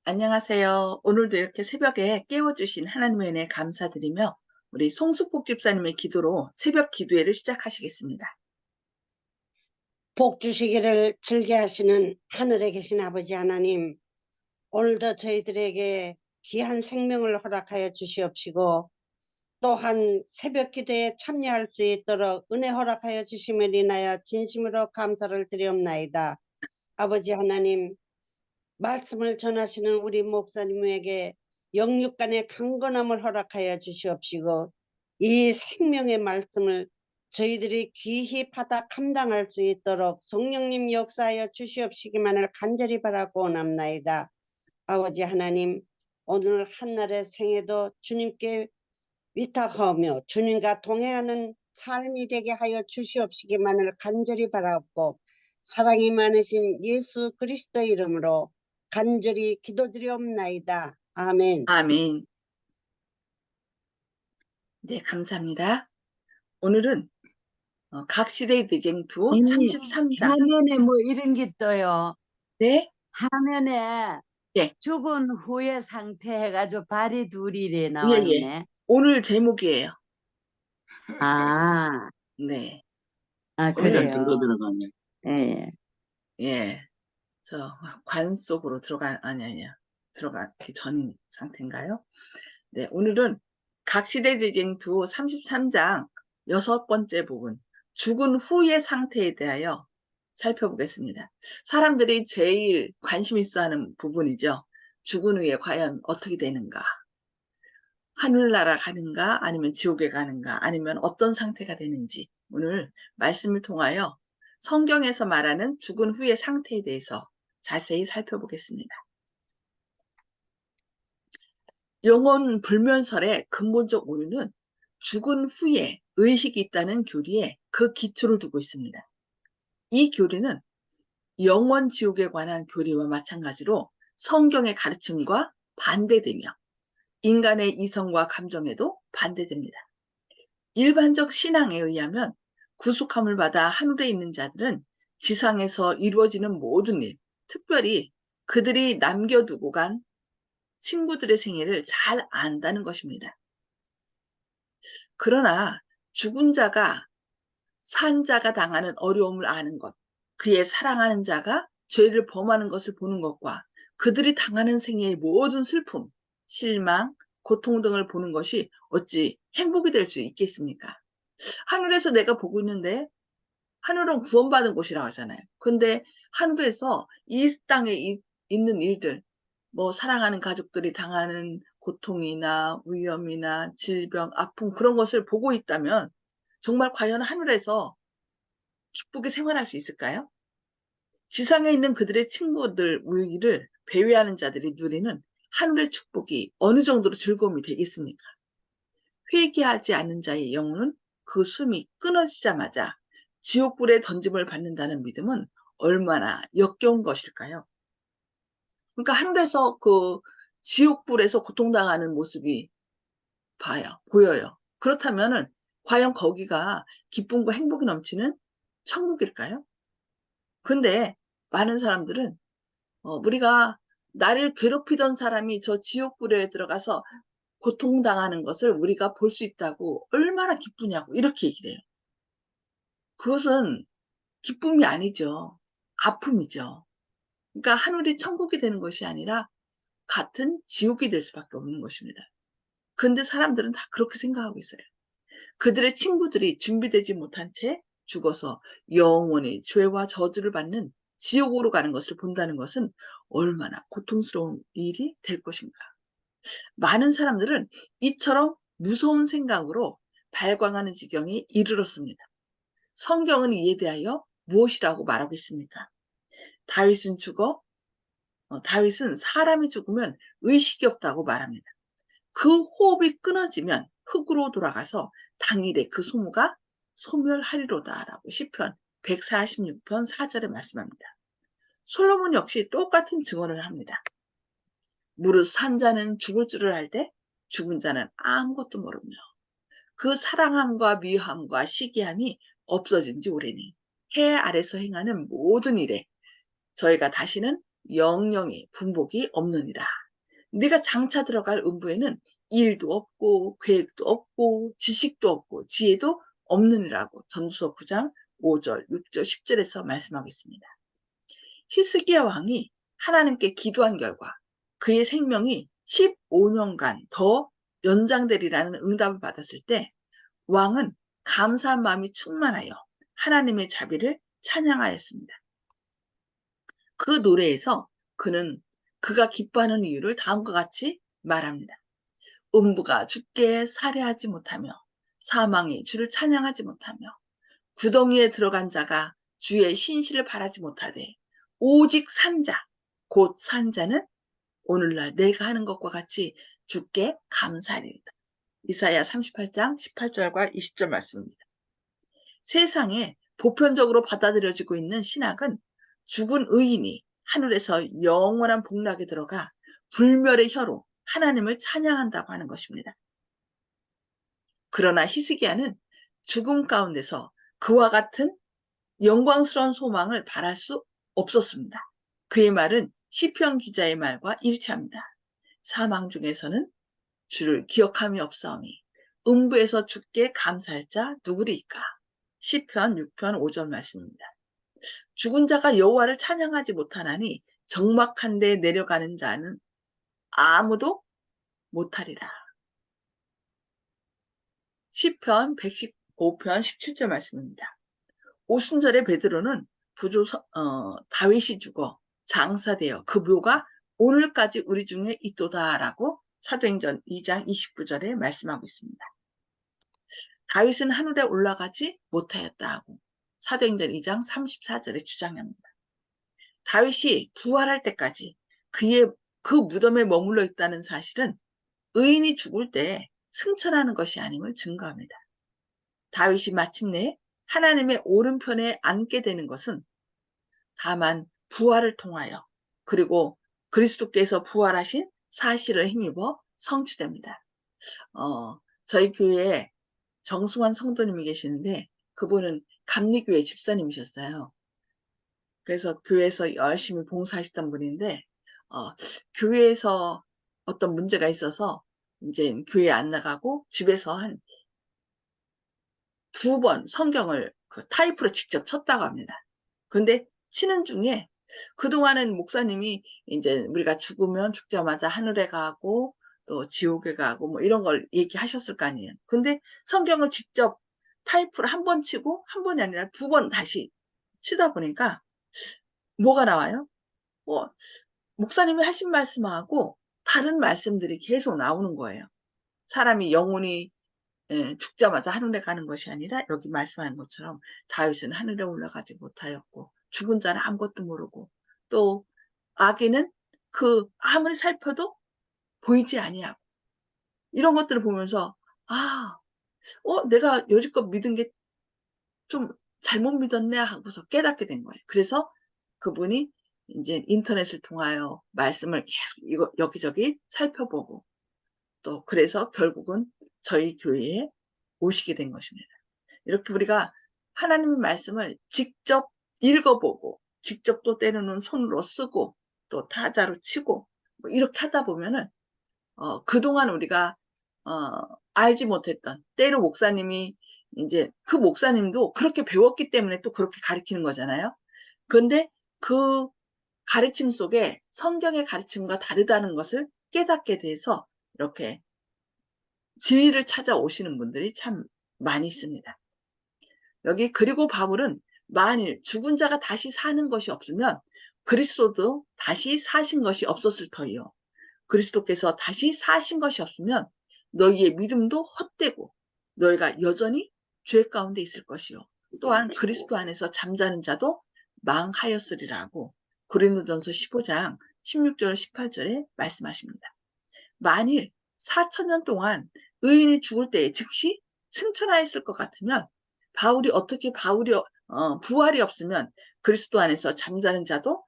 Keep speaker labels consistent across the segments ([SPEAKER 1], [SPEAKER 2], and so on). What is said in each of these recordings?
[SPEAKER 1] 안녕하세요. 오늘도 이렇게 새벽에 깨워주신 하나님의 은혜 감사드리며 우리 송수폭 집사님의 기도로 새벽 기도회를 시작하시겠습니다.
[SPEAKER 2] 복 주시기를 즐겨하시는 하늘에 계신 아버지 하나님, 오늘도 저희들에게 귀한 생명을 허락하여 주시옵시고 또한 새벽 기도에 참여할 수 있도록 은혜 허락하여 주심을 인하여 진심으로 감사를 드리옵나이다. 아버지 하나님, 말씀을 전하시는 우리 목사님에게 영육간의 강건함을 허락하여 주시옵시고 이 생명의 말씀을 저희들이 귀히 받아 감당할 수 있도록 성령님 역사하여 주시옵시기만을 간절히 바라고 원합나이다. 아버지 하나님, 오늘 한날의 생애도 주님께 위탁하며 주님과 동행하는 삶이 되게 하여 주시옵시기만을 간절히 바라고 사랑이 많으신 예수 그리스도의 이름으로 간절히 기도드리옵나이다. 아멘.
[SPEAKER 1] 아멘. 네, 감사합니다. 오늘은 각 시대의 대쟁투
[SPEAKER 3] 언니,
[SPEAKER 1] 33장.
[SPEAKER 3] 화면에 뭐 이런 게 떠요.
[SPEAKER 1] 네,
[SPEAKER 3] 화면에
[SPEAKER 1] 네,
[SPEAKER 3] 죽은 후의 상태 해가지고 발이 둘이 나와
[SPEAKER 1] 예, 예.
[SPEAKER 3] 있네.
[SPEAKER 1] 오늘 제목이에요.
[SPEAKER 3] 아,
[SPEAKER 1] 네,
[SPEAKER 3] 그래요.
[SPEAKER 4] 들어가네.
[SPEAKER 3] 예.
[SPEAKER 1] 예. 관 속으로 아니야. 들어가기 전인 상태인가요? 네, 오늘은 각 시대 대쟁투 33장 6번째 부분, 죽은 후의 상태에 대하여 살펴보겠습니다. 사람들이 제일 관심 있어 하는 부분이죠. 죽은 후에 과연 어떻게 되는가? 하늘나라 가는가? 아니면 지옥에 가는가? 아니면 어떤 상태가 되는지 오늘 말씀을 통하여 성경에서 말하는 죽은 후의 상태에 대해서 자세히 살펴보겠습니다. 영혼 불면설의 근본적 오류는 죽은 후에 의식이 있다는 교리에 그 기초를 두고 있습니다. 이 교리는 영원 지옥에 관한 교리와 마찬가지로 성경의 가르침과 반대되며 인간의 이성과 감정에도 반대됩니다. 일반적 신앙에 의하면 구속함을 받아 하늘에 있는 자들은 지상에서 이루어지는 모든 일, 특별히 그들이 남겨두고 간 친구들의 생애를 잘 안다는 것입니다. 그러나 죽은 자가 산 자가 당하는 어려움을 아는 것, 그의 사랑하는 자가 죄를 범하는 것을 보는 것과 그들이 당하는 생애의 모든 슬픔, 실망, 고통 등을 보는 것이 어찌 행복이 될 수 있겠습니까? 하늘에서 내가 보고 있는데 하늘은 구원받은 곳이라고 하잖아요. 근데 하늘에서 이 땅에 있는 일들, 뭐 사랑하는 가족들이 당하는 고통이나 위험이나 질병, 아픔 그런 것을 보고 있다면 정말 과연 하늘에서 기쁘게 생활할 수 있을까요? 지상에 있는 그들의 친구들 우위를 배회하는 자들이 누리는 하늘의 축복이 어느 정도로 즐거움이 되겠습니까? 회개하지 않는 자의 영혼은 그 숨이 끊어지자마자 지옥불에 던짐을 받는다는 믿음은 얼마나 역겨운 것일까요? 그러니까 하늘에서 그 지옥불에서 고통당하는 모습이 보여요. 그렇다면은 과연 거기가 기쁨과 행복이 넘치는 천국일까요? 근데 많은 사람들은 우리가 나를 괴롭히던 사람이 저 지옥불에 들어가서 고통당하는 것을 우리가 볼 수 있다고 얼마나 기쁘냐고 이렇게 얘기를 해요. 그것은 기쁨이 아니죠. 아픔이죠. 그러니까 하늘이 천국이 되는 것이 아니라 같은 지옥이 될 수밖에 없는 것입니다. 근데 사람들은 다 그렇게 생각하고 있어요. 그들의 친구들이 준비되지 못한 채 죽어서 영원히 죄와 저주를 받는 지옥으로 가는 것을 본다는 것은 얼마나 고통스러운 일이 될 것인가. 많은 사람들은 이처럼 무서운 생각으로 발광하는 지경에 이르렀습니다. 성경은 이에 대하여 무엇이라고 말하고 있습니까? 다윗은 사람이 죽으면 의식이 없다고 말합니다. 그 호흡이 끊어지면 흙으로 돌아가서 당일에 그 소무가 소멸하리로다라고 시편 146편 4절에 말씀합니다. 솔로몬 역시 똑같은 증언을 합니다. 무릇 산 자는 죽을 줄을 알되 죽은 자는 아무것도 모르며 그 사랑함과 미워함과 시기함이 없어진 지 오래니 해 아래서 행하는 모든 일에 저희가 다시는 영영의 분복이 없느니라. 네가 장차 들어갈 음부에는 일도 없고 계획도 없고 지식도 없고 지혜도 없느니라고 전도서 9장 5절, 6절, 10절에서 말씀하고 있습니다. 히스기야 왕이 하나님께 기도한 결과 그의 생명이 15년간 더 연장되리라는 응답을 받았을 때 왕은 감사한 마음이 충만하여 하나님의 자비를 찬양하였습니다. 그 노래에서 그는 그가 기뻐하는 이유를 다음과 같이 말합니다. 음부가 주께 살해하지 못하며 사망이 주를 찬양하지 못하며 구덩이에 들어간 자가 주의 신실을 바라지 못하되 오직 산자 곧 산자는 오늘날 내가 하는 것과 같이 주께 감사하리이다. 이사야 38장 18절과 20절 말씀입니다. 세상에 보편적으로 받아들여지고 있는 신학은 죽은 의인이 하늘에서 영원한 복락에 들어가 불멸의 혀로 하나님을 찬양한다고 하는 것입니다. 그러나 히스기야는 죽음 가운데서 그와 같은 영광스러운 소망을 바랄 수 없었습니다. 그의 말은 시편 기자의 말과 일치합니다. 사망 중에서는 주를 기억함이 없사오니 음부에서 주께 감사할 자 누구리이까? 시편 6편 5절 말씀입니다. 죽은 자가 여호와를 찬양하지 못하나니 적막한 데 내려가는 자는 아무도 못하리라. 시편 115편 17절 말씀입니다. 오순절에 베드로는 다윗이 죽어 장사되어 그 묘가 오늘까지 우리 중에 있도다라고 사도행전 2장 29절에 말씀하고 있습니다. 다윗은 하늘에 올라가지 못하였다 하고 사도행전 2장 34절에 주장합니다. 다윗이 부활할 때까지 그 무덤에 머물러 있다는 사실은 의인이 죽을 때 승천하는 것이 아님을 증거합니다. 다윗이 마침내 하나님의 오른편에 앉게 되는 것은 다만 부활을 통하여 그리고 그리스도께서 부활하신 사실을 힘입어 성취됩니다. 저희 교회에 정승환 성도님이 계시는데 그분은 감리교회 집사님이셨어요. 그래서 교회에서 열심히 봉사하시던 분인데 교회에서 어떤 문제가 있어서 이제 교회 안 나가고 집에서 한 2번 성경을 타이프로 직접 쳤다고 합니다. 근데 치는 중에 그동안은 목사님이 이제 우리가 죽으면 죽자마자 하늘에 가고 또 지옥에 가고 뭐 이런 걸 얘기하셨을 거 아니에요. 근데 성경을 직접 타이프를 한 번 치고 한 번이 아니라 2번 다시 치다 보니까 뭐가 나와요? 목사님이 하신 말씀하고 다른 말씀들이 계속 나오는 거예요. 사람이 영혼이 죽자마자 하늘에 가는 것이 아니라 여기 말씀하는 것처럼 다윗은 하늘에 올라가지 못하였고 죽은 자는 아무것도 모르고 또 아기는 아무리 살펴도 보이지 아니하고 이런 것들을 보면서 내가 여지껏 믿은 게 좀 잘못 믿었네 하고서 깨닫게 된 거예요. 그래서 그분이 이제 인터넷을 통하여 말씀을 계속 여기저기 살펴보고 또 그래서 결국은 저희 교회에 오시게 된 것입니다. 이렇게 우리가 하나님의 말씀을 직접 읽어보고 직접 또 때로는 손으로 쓰고 또 타자로 치고 뭐 이렇게 하다 보면은 그동안 우리가 알지 못했던 때로 목사님이 이제 그 목사님도 그렇게 배웠기 때문에 또 그렇게 가르치는 거잖아요. 그런데 그 가르침 속에 성경의 가르침과 다르다는 것을 깨닫게 돼서 이렇게 지위를 찾아오시는 분들이 참 많이 있습니다. 여기 그리고 바울은 만일 죽은 자가 다시 사는 것이 없으면 그리스도도 다시 사신 것이 없었을 터이요. 그리스도께서 다시 사신 것이 없으면 너희의 믿음도 헛되고 너희가 여전히 죄 가운데 있을 것이요. 또한 그리스도 안에서 잠자는 자도 망하였으리라고 고린도전서 15장 16절 18절에 말씀하십니다. 만일 4,000년 동안 의인이 죽을 때에 즉시 승천하였을 것 같으면 어떻게 부활이 없으면 그리스도 안에서 잠자는 자도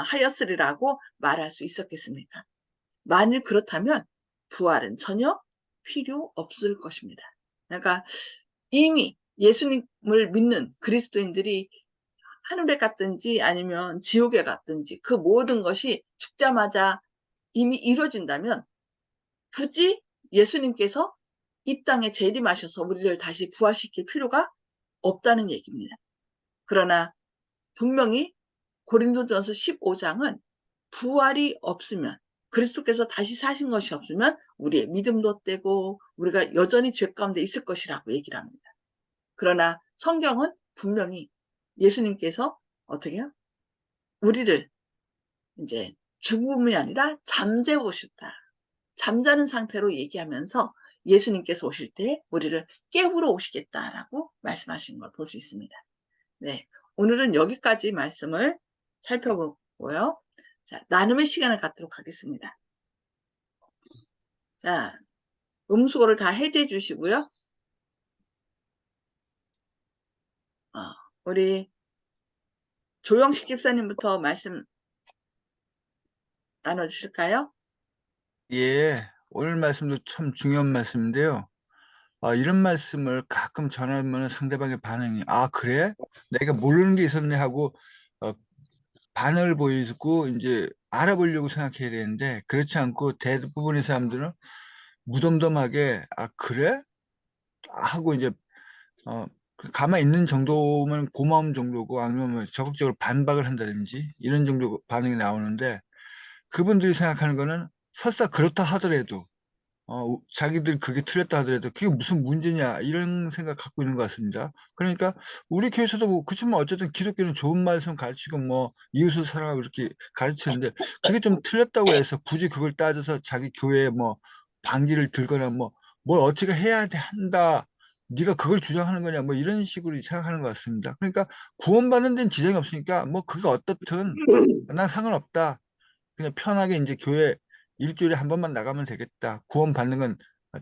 [SPEAKER 1] 하였으리라고 말할 수 있었겠습니까? 만일 그렇다면 부활은 전혀 필요 없을 것입니다. 그러니까 이미 예수님을 믿는 그리스도인들이 하늘에 갔든지 아니면 지옥에 갔든지 그 모든 것이 죽자마자 이미 이루어진다면 굳이 예수님께서 이 땅에 재림하셔서 우리를 다시 부활시킬 필요가 없다는 얘기입니다. 그러나 분명히 고린도전서 15장은 부활이 없으면 그리스도께서 다시 사신 것이 없으면 우리의 믿음도 떼고 우리가 여전히 죄 가운데 있을 것이라고 얘기를 합니다. 그러나 성경은 분명히 예수님께서 어떻게 해요? 우리를 이제 죽음이 아니라 잠재우셨다. 잠자는 상태로 얘기하면서 예수님께서 오실 때 우리를 깨우러 오시겠다라고 말씀하신 걸 볼 수 있습니다. 네, 오늘은 여기까지 말씀을 살펴보고요. 자, 나눔의 시간을 갖도록 하겠습니다. 자, 음수거를 다 해제해 주시고요. 우리 조영식 집사님부터 말씀 나눠주실까요?
[SPEAKER 4] 예, 오늘 말씀도 참 중요한 말씀인데요. 이런 말씀을 가끔 전하면 상대방의 반응이, 그래? 내가 모르는 게 있었네 하고, 반응을 보이고, 이제 알아보려고 생각해야 되는데, 그렇지 않고 대부분의 사람들은 무덤덤하게, 그래? 하고 이제, 가만히 있는 정도면 고마움 정도고, 아니면 뭐 적극적으로 반박을 한다든지, 이런 정도 반응이 나오는데, 그분들이 생각하는 거는 설사 그렇다 하더라도, 자기들 그게 틀렸다 하더라도 그게 무슨 문제냐 이런 생각 갖고 있는 것 같습니다. 그러니까 우리 교회에서도 뭐 그렇지만 어쨌든 기독교는 좋은 말씀 가르치고 뭐 이웃을 사랑하고 이렇게 가르치는데 그게 좀 틀렸다고 해서 굳이 그걸 따져서 자기 교회에 뭐 반기를 들거나 뭐 뭘 어떻게 해야 한다 네가 그걸 주장하는 거냐 뭐 이런 식으로 생각하는 것 같습니다. 그러니까 구원받는 데는 지장이 없으니까 뭐 그게 어떻든 난 상관없다. 그냥 편하게 이제 교회 일주일에 한 번만 나가면 되겠다. 구원 받는 건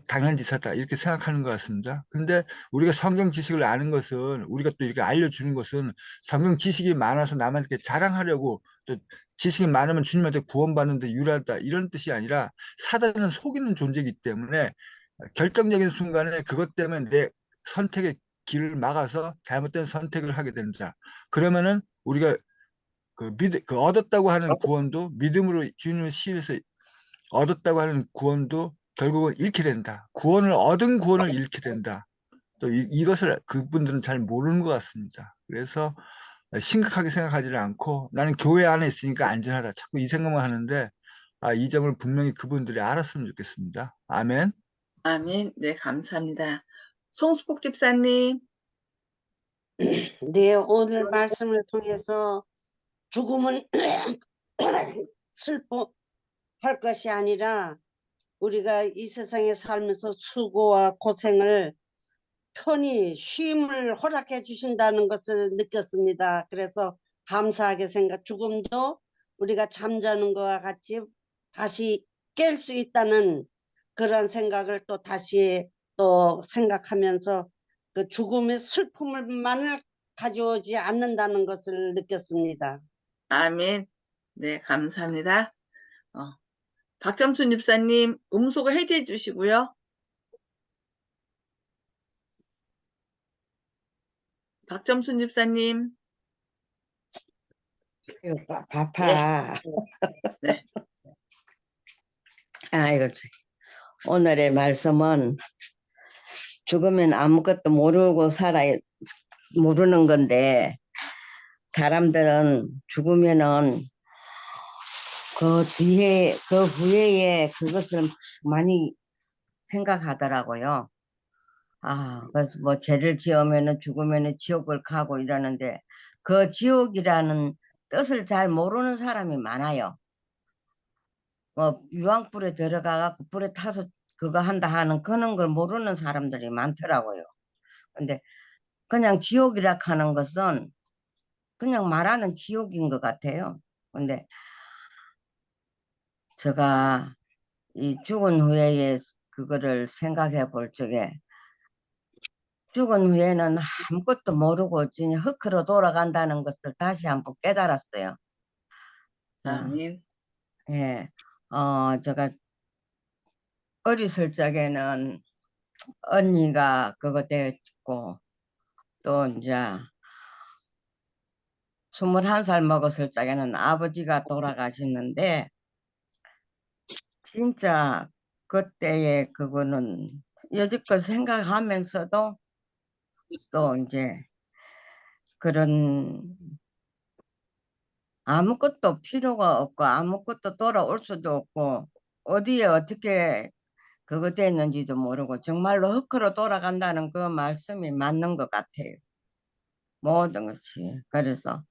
[SPEAKER 4] 당연지사다. 이렇게 생각하는 것 같습니다. 근데 우리가 성경 지식을 아는 것은 우리가 또 이렇게 알려주는 것은 성경 지식이 많아서 남한테 자랑하려고 또 지식이 많으면 주님한테 구원받는데 유리하다 이런 뜻이 아니라 사단은 속이는 존재이기 때문에 결정적인 순간에 그것 때문에 내 선택의 길을 막아서 잘못된 선택을 하게 된다. 그러면은 우리가 그 얻었다고 하는 구원도 믿음으로 주님을 신뢰해서 얻었다고 하는 구원도 결국은 잃게 된다. 구원을 얻은 구원을 잃게 된다. 또 이것을 그분들은 잘 모르는 것 같습니다. 그래서 심각하게 생각하지를 않고 나는 교회 안에 있으니까 안전하다. 자꾸 이 생각만 하는데 이 점을 분명히 그분들이 알았으면 좋겠습니다. 아멘.
[SPEAKER 1] 아멘. 네, 감사합니다. 송수복 집사님.
[SPEAKER 2] 네, 오늘 말씀을 통해서 죽음은 슬퍼할 것이 아니라 우리가 이 세상에 살면서 수고와 고생을 편히 쉼을 허락해 주신다는 것을 느꼈습니다. 그래서 감사하게 죽음도 우리가 잠자는 것과 같이 다시 깰 수 있다는 그런 생각을 또 다시 또 생각하면서 그 죽음의 슬픔을만을 가져오지 않는다는 것을 느꼈습니다.
[SPEAKER 1] 아멘. 네, 감사합니다. 박점순 집사님, 음소거 해제해 주시고요. 박점순 집사님.
[SPEAKER 3] 바빠.
[SPEAKER 1] 네.
[SPEAKER 3] 아이고, 오늘의 말씀은 죽으면 아무것도 모르고 모르는 건데, 사람들은 죽으면은 그 후에 그것을 많이 생각하더라고요. 그래서 뭐 죄를 지으면은 죽으면은 지옥을 가고 이러는데, 그 지옥이라는 뜻을 잘 모르는 사람이 많아요. 뭐 유황불에 들어가갖고 불에 타서 그거 한다 하는 그런 걸 모르는 사람들이 많더라고요. 근데 그냥 지옥이라 하는 것은 그냥 말하는 지옥인 것 같아요. 근데 제가 이 죽은 후에 그거를 생각해 볼 적에 죽은 후에는 아무것도 모르고 그냥 흙으로 돌아간다는 것을 다시 한번 깨달았어요. 자,
[SPEAKER 1] 아멘.
[SPEAKER 3] 예, 제가 어렸을 적에는 언니가 그거 됐고 또 이제 21살 먹었을 적에는 아버지가 돌아가셨는데 진짜 그때의 그거는 여지껏 생각하면서도 또 이제 그런 아무것도 필요가 없고 아무것도 돌아올 수도 없고 어디에 어떻게 그거 됐는지도 모르고 정말로 흙으로 돌아간다는 그 말씀이 맞는 것 같아요. 모든 것이. 그래서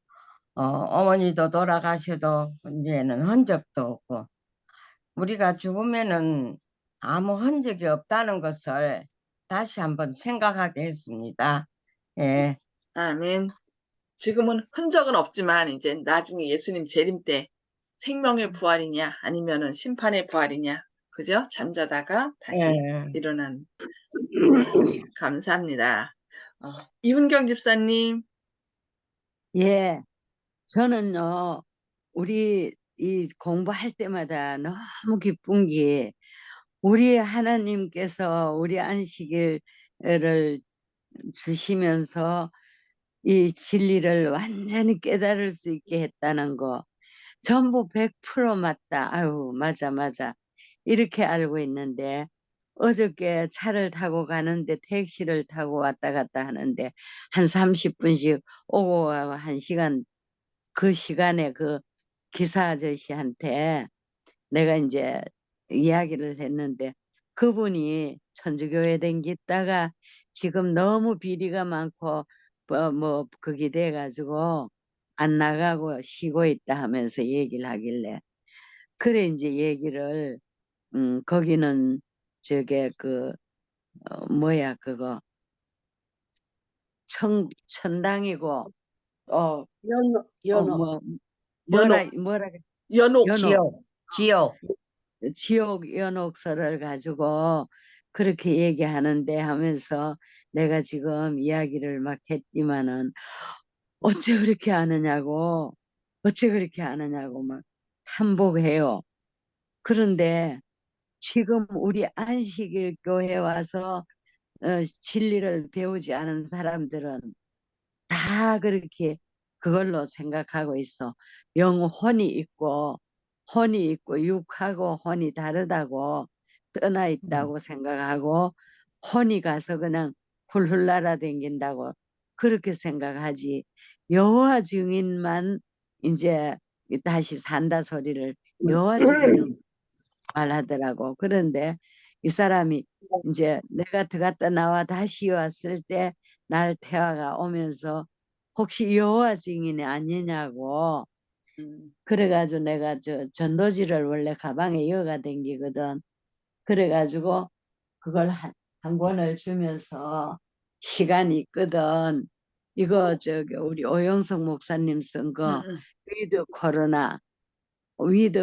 [SPEAKER 3] 어머니도 돌아가셔도 이제는 흔적도 없고 우리가 죽으면은 아무 흔적이 없다는 것을 다시 한번 생각하게 했습니다. 예.
[SPEAKER 1] 아멘. 지금은 흔적은 없지만 이제 나중에 예수님 재림 때 생명의 부활이냐 아니면은 심판의 부활이냐. 그죠? 잠자다가 다시
[SPEAKER 3] 예.
[SPEAKER 1] 일어난. 네, 감사합니다. 이훈경 집사님.
[SPEAKER 5] 예, 저는요, 우리 이 공부할 때마다 너무 기쁜 게, 우리 하나님께서 우리 안식일을 주시면서 이 진리를 완전히 깨달을 수 있게 했다는 거, 전부 100% 맞다. 아유, 맞아, 맞아. 이렇게 알고 있는데, 어저께 차를 타고 가는데 택시를 타고 왔다 갔다 하는데, 한 30분씩 오고 가고 1시간, 그 시간에 그 기사 아저씨한테 내가 이제 이야기를 했는데, 그분이 천주교에 댕기다가 지금 너무 비리가 많고 그게 돼가지고 안 나가고 쉬고 있다 하면서 얘기를 하길래, 그래 이제 얘기를 거기는 저게 뭐야 그거 천당이고
[SPEAKER 2] 연옥.
[SPEAKER 5] 뭐
[SPEAKER 1] 연옥,
[SPEAKER 5] 뭐라
[SPEAKER 1] 연옥.
[SPEAKER 5] 연옥
[SPEAKER 3] 지옥.
[SPEAKER 5] 지옥 연옥설을 가지고 그렇게 얘기하는데 하면서 내가 지금 이야기를 막 했지만은 어째 그렇게 아느냐고 어째 그렇게 아느냐고 막 탐복해요. 그런데 지금 우리 안식일 교회 와서 진리를 배우지 않은 사람들은 다 그렇게 그걸로 생각하고 있어. 혼이 있고 육하고 혼이 다르다고 떠나 있다고 생각하고, 혼이 가서 그냥 훌훌 날아다닌다고 그렇게 생각하지. 여호와 증인만 이제 다시 산다 소리를 여호와 증인은 말하더라고. 그런데 이 사람이 이제 내가 들어갔다 나와 다시 왔을 때 날 태화가 오면서 혹시 여호와 증인이 아니냐고.
[SPEAKER 1] 음,
[SPEAKER 5] 그래가지고 내가 저 전도지를 원래 가방에 이어가 댕기거든. 그래가지고 그걸 한 권을 주면서 시간이 있거든. 이거 저기 우리 오영석 목사님 쓴 거
[SPEAKER 1] 음.
[SPEAKER 5] 위드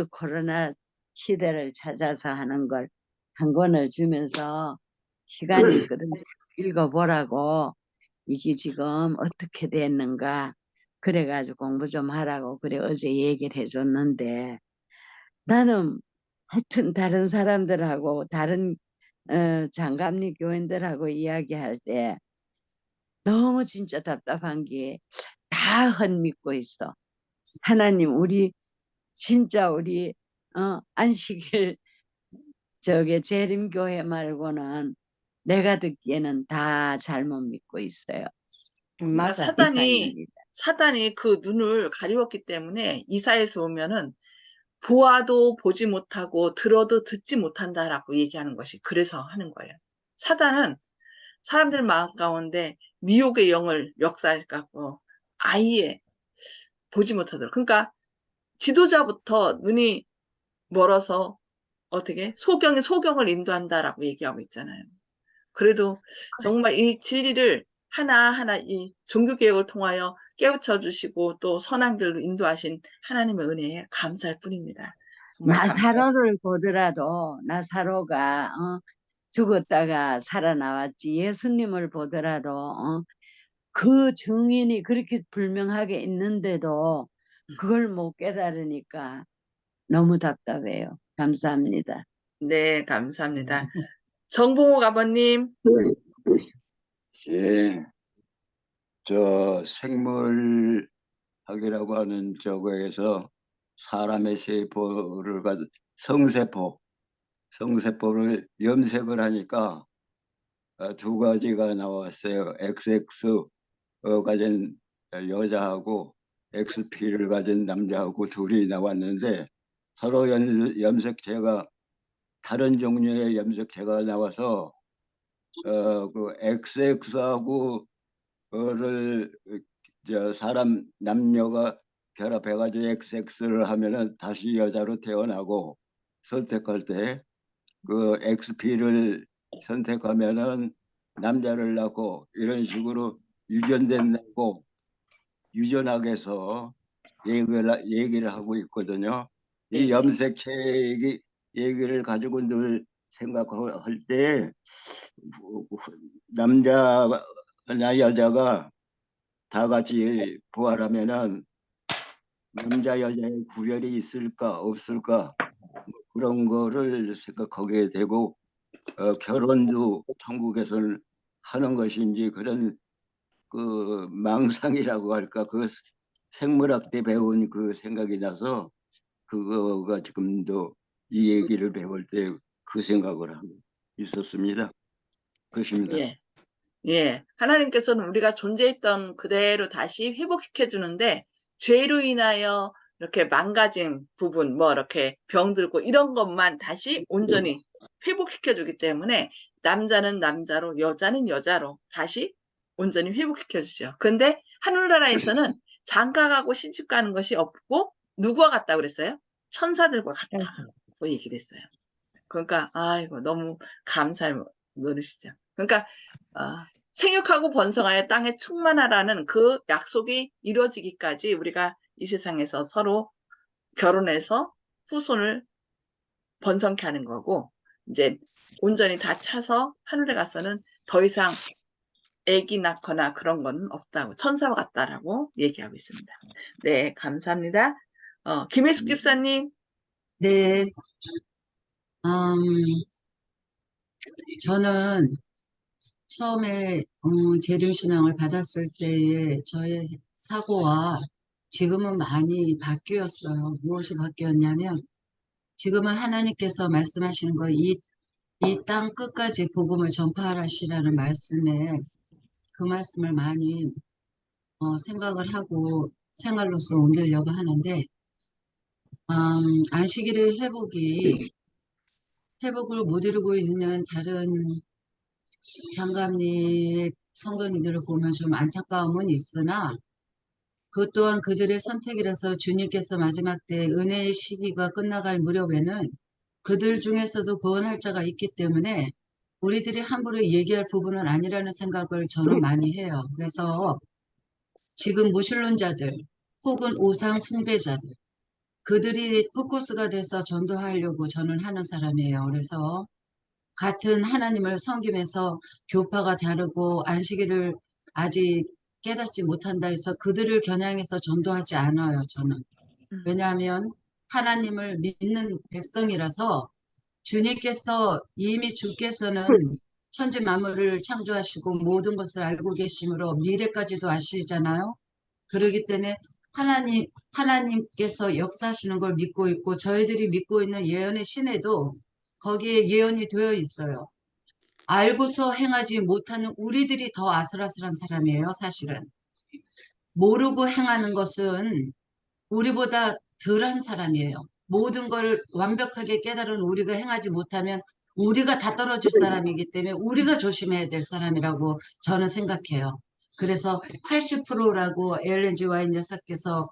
[SPEAKER 5] 코로나 시대를 찾아서 하는 걸 한 권을 주면서 시간이 있거든. 읽어보라고. 이게 지금 어떻게 됐는가. 그래가지고 공부 좀 하라고 그래 어제 얘기를 해줬는데, 나는 하여튼 다른 사람들하고 다른 장감리 교인들하고 이야기할 때 너무 진짜 답답한 게 다 헛믿고 있어. 하나님 우리 진짜 우리 안식일 저게 재림교회 말고는 내가 듣기에는 다 잘못 믿고 있어요.
[SPEAKER 1] 그러니까
[SPEAKER 3] 맞아.
[SPEAKER 1] 사단이 그 눈을 가리웠기 때문에 이사에서 오면은 보아도 보지 못하고 들어도 듣지 못한다라고 얘기하는 것이 그래서 하는 거예요. 사단은 사람들 마음 가운데 미혹의 영을 역사하고 아예 보지 못하도록. 그러니까 지도자부터 눈이 멀어서 어떻게 소경을 인도한다라고 얘기하고 있잖아요. 그래도 정말 이 진리를 하나하나 이 종교개혁을 통하여 깨우쳐 주시고 또 선한 길로 인도하신 하나님의 은혜에 감사할 뿐입니다. 정말 감사해요.
[SPEAKER 5] 나사로를 보더라도 나사로가 죽었다가 살아나왔지. 예수님을 보더라도 그 증인이 그렇게 분명하게 있는데도 그걸 못 깨달으니까 너무 답답해요. 감사합니다.
[SPEAKER 1] 네, 감사합니다. 정봉옥 아버님.
[SPEAKER 6] 예, 저 생물 학이라고 하는 저거에서 사람의 세포를 성세포를 염색을 하니까 두 가지가 나왔어요. XX 가진 여자하고 XP를 가진 남자하고 둘이 나왔는데 서로 염색체가 다른 종류의 염색체가 나와서 그 XX하고 를 사람 남녀가 결합해가지고 XX를 하면은 다시 여자로 태어나고 선택할 때 그 XP를 선택하면은 남자를 낳고 이런 식으로 유전된다고 유전학에서 얘기를 하고 있거든요. 이
[SPEAKER 1] 네.
[SPEAKER 6] 염색체 얘기를 가지고 늘 생각할 때 남자나 여자가 다 같이 부활하면은 남자 여자의 구별이 있을까 없을까 그런 거를 생각하게 되고 결혼도 천국에서 하는 것인지 그런 그 망상이라고 할까 그 생물학 때 배운 그 생각이 나서 그거가 지금도 이 얘기를 배울 때 그 생각을 하고 있었습니다. 그것입니다.
[SPEAKER 1] 예. 예. 하나님께서는 우리가 존재했던 그대로 다시 회복시켜 주는데 죄로 인하여 이렇게 망가진 부분, 뭐 이렇게 병들고 이런 것만 다시 온전히 회복시켜 주기 때문에 남자는 남자로, 여자는 여자로 다시 온전히 회복시켜 주죠. 근데 하늘나라에서는 장가가고 시집가는 것이 없고 누구와 같다고 그랬어요? 천사들과 같다고 얘기를 했어요. 그러니까 아이고 너무 감사할 노릇이죠. 그러니까 생육하고 번성하여 땅에 충만하라는 그 약속이 이루어지기까지 우리가 이 세상에서 서로 결혼해서 후손을 번성케 하는 거고 이제 온전히 다 차서 하늘에 가서는 더 이상 아기 낳거나 그런 건 없다고 천사와 같다라고 얘기하고 있습니다. 네, 감사합니다. 김혜숙 집사님.
[SPEAKER 7] 네, 저는 처음에 재림신앙을 받았을 때의 저의 사고와 지금은 많이 바뀌었어요. 무엇이 바뀌었냐면 지금은 하나님께서 말씀하시는 거 이 땅 끝까지 복음을 전파하시라는 말씀에 그 말씀을 많이 생각을 하고 생활로서 옮기려고 하는데 안식일의 회복을 못 이루고 있는 다른 장감리의 성도님들을 보면 좀 안타까움은 있으나 그것 또한 그들의 선택이라서 주님께서 마지막 때 은혜의 시기가 끝나갈 무렵에는 그들 중에서도 구원할 자가 있기 때문에 우리들이 함부로 얘기할 부분은 아니라는 생각을 저는 많이 해요. 그래서 지금 무신론자들 혹은 우상 숭배자들 그들이 포커스가 돼서 전도하려고 저는 하는 사람이에요. 그래서 같은 하나님을 섬기면서 교파가 다르고 안식일을 아직 깨닫지 못한다 해서 그들을 겨냥해서 전도하지 않아요. 저는. 왜냐하면 하나님을 믿는 백성이라서 주님께서 이미 주께서는 천지 만물을 창조하시고 모든 것을 알고 계심으로 미래까지도 아시잖아요. 그렇기 때문에 하나님께서 역사하시는 걸 믿고 있고 저희들이 믿고 있는 예언의 신에도 거기에 예언이 되어 있어요. 알고서 행하지 못하는 우리들이 더 아슬아슬한 사람이에요, 사실은. 모르고 행하는 것은 우리보다 덜한 사람이에요. 모든 걸 완벽하게 깨달은 우리가 행하지 못하면 우리가 다 떨어질 사람이기 때문에 우리가 조심해야 될 사람이라고 저는 생각해요. 그래서 80%라고 엘렌지 와인 여사께서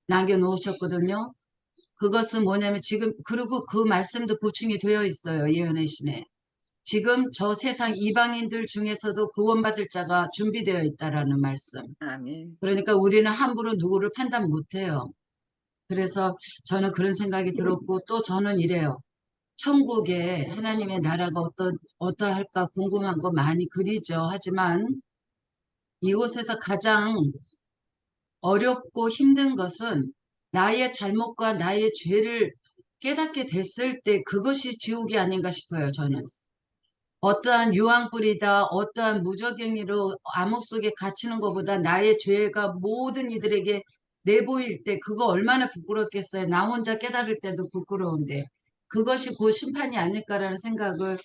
[SPEAKER 7] 남겨놓으셨거든요. 그것은 뭐냐면 지금 그리고 그 말씀도 보충이 되어 있어요. 예언의 신에. 지금 저 세상 이방인들 중에서도 구원받을 자가 준비되어 있다라는 말씀.
[SPEAKER 1] 아멘.
[SPEAKER 7] 그러니까 우리는 함부로 누구를 판단 못해요. 그래서 저는 그런 생각이 들었고 또 저는 이래요. 천국에 하나님의 나라가 어떠할까 궁금한 거 많이 그리죠. 하지만 이곳에서 가장 어렵고 힘든 것은 나의 잘못과 나의 죄를 깨닫게 됐을 때 그것이 지옥이 아닌가 싶어요. 저는. 어떠한 유황불이다 어떠한 무적행위로 암흑 속에 갇히는 것보다 나의 죄가 모든 이들에게 내보일 때 그거 얼마나 부끄럽겠어요. 나 혼자 깨달을 때도 부끄러운데 그것이 곧 심판이 아닐까라는 생각을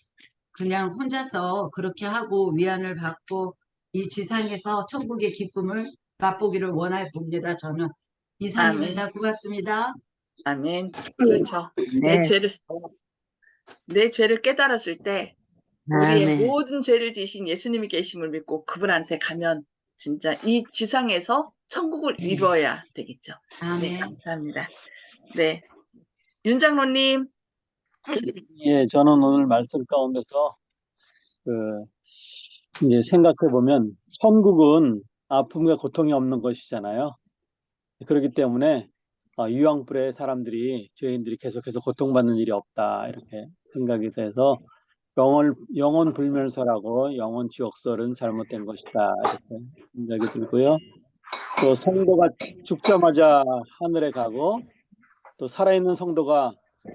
[SPEAKER 7] 그냥 혼자서 그렇게 하고 위안을 받고 이 지상에서 천국의 기쁨을 맛보기를 원해 봅니다. 저는
[SPEAKER 1] 아멘.
[SPEAKER 7] 이상입니다. 고맙습니다.
[SPEAKER 1] 아멘. 그렇죠. 내
[SPEAKER 3] 네.
[SPEAKER 1] 죄를 깨달았을 때 우리의
[SPEAKER 5] 아멘.
[SPEAKER 1] 모든 죄를 지신 예수님이 계심을 믿고 그분한테 가면 진짜 이 지상에서 천국을
[SPEAKER 7] 네.
[SPEAKER 1] 이루어야 되겠죠. 네,
[SPEAKER 7] 아멘.
[SPEAKER 1] 감사합니다. 네, 윤장로님.
[SPEAKER 8] 예, 저는 오늘 말씀 가운데서 그 이제 생각해 보면 천국은 아픔과 고통이 없는 것이잖아요. 그렇기 때문에 유황불의 사람들이 죄인들이 계속해서 고통받는 일이 없다 이렇게 생각이 돼서 영원 불멸설하고 영원 지옥설은 잘못된 것이다 이렇게 생각이 들고요. 또 성도가 죽자마자 하늘에 가고 또 살아있는 성도가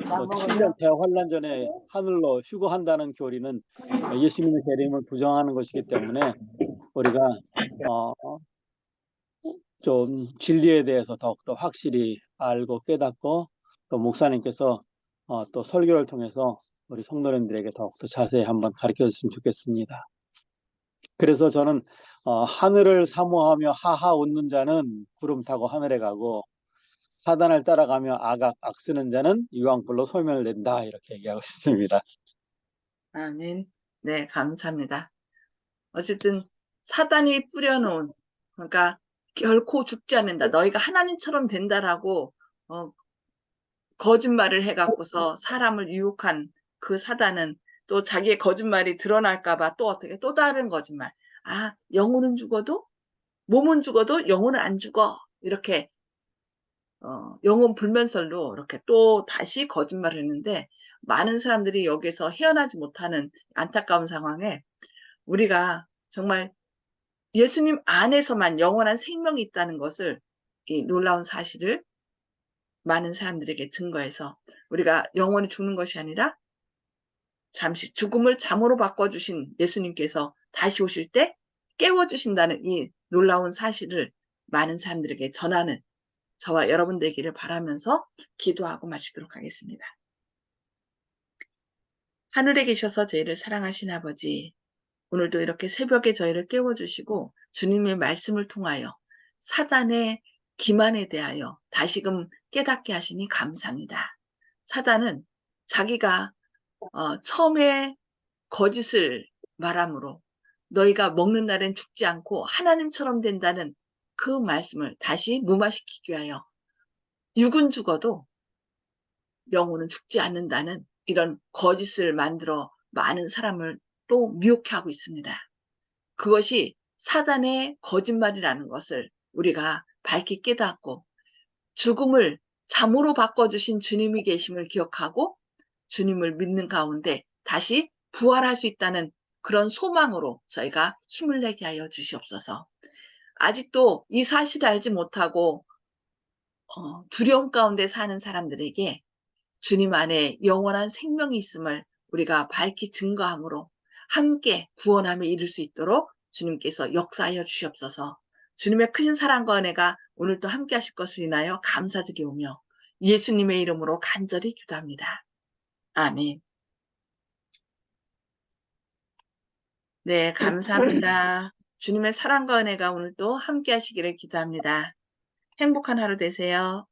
[SPEAKER 8] 뭐 7년 대환란 전에 하늘로 휴거한다는 교리는 예수님의 재림을 부정하는 것이기 때문에 우리가 좀 진리에 대해서 더욱더 확실히 알고 깨닫고 또 목사님께서 또 설교를 통해서 우리 성도님들에게 더욱더 자세히 한번 가르쳐 줬으면 좋겠습니다. 그래서 저는 하늘을 사모하며 하하 웃는 자는 구름 타고 하늘에 가고 사단을 따라가며 악쓰는 자는 유황불로 소멸된다 이렇게 얘기하고 싶습니다.
[SPEAKER 1] 아멘. 네, 감사합니다. 어쨌든 사단이 뿌려놓은, 그러니까 결코 죽지 않는다. 너희가 하나님처럼 된다라고 거짓말을 해갖고서 사람을 유혹한 그 사단은 또 자기의 거짓말이 드러날까봐 또 어떻게 또 다른 거짓말. 아, 영혼은 죽어도 몸은 죽어도 영혼은 안 죽어. 이렇게 영혼 불면설로 이렇게 또 다시 거짓말을 했는데 많은 사람들이 여기서 헤어나지 못하는 안타까운 상황에 우리가 정말 예수님 안에서만 영원한 생명이 있다는 것을 이 놀라운 사실을 많은 사람들에게 증거해서 우리가 영원히 죽는 것이 아니라 잠시 죽음을 잠으로 바꿔주신 예수님께서 다시 오실 때 깨워주신다는 이 놀라운 사실을 많은 사람들에게 전하는 저와 여러분 되기를 바라면서 기도하고 마치도록 하겠습니다. 하늘에 계셔서 저희를 사랑하신 아버지, 오늘도 이렇게 새벽에 저희를 깨워주시고 주님의 말씀을 통하여 사단의 기만에 대하여 다시금 깨닫게 하시니 감사합니다. 사단은 자기가 처음에 거짓을 말함으로 너희가 먹는 날엔 죽지 않고 하나님처럼 된다는 그 말씀을 다시 무마시키기 위하여 육은 죽어도 영혼은 죽지 않는다는 이런 거짓을 만들어 많은 사람을 또 미혹해 하고 있습니다. 그것이 사단의 거짓말이라는 것을 우리가 밝히 깨닫고 죽음을 잠으로 바꿔주신 주님이 계심을 기억하고 주님을 믿는 가운데 다시 부활할 수 있다는 그런 소망으로 저희가 힘을 내게 하여 주시옵소서. 아직도 이 사실을 알지 못하고 두려움 가운데 사는 사람들에게 주님 안에 영원한 생명이 있음을 우리가 밝히 증거함으로 함께 구원함에 이를 수 있도록 주님께서 역사하여 주시옵소서. 주님의 크신 사랑과 은혜가 오늘도 함께 하실 것을 인하여 감사드리오며 예수님의 이름으로 간절히 기도합니다. 아멘. 네, 감사합니다. 주님의 사랑과 은혜가 오늘도 함께 하시기를 기도합니다. 행복한 하루 되세요.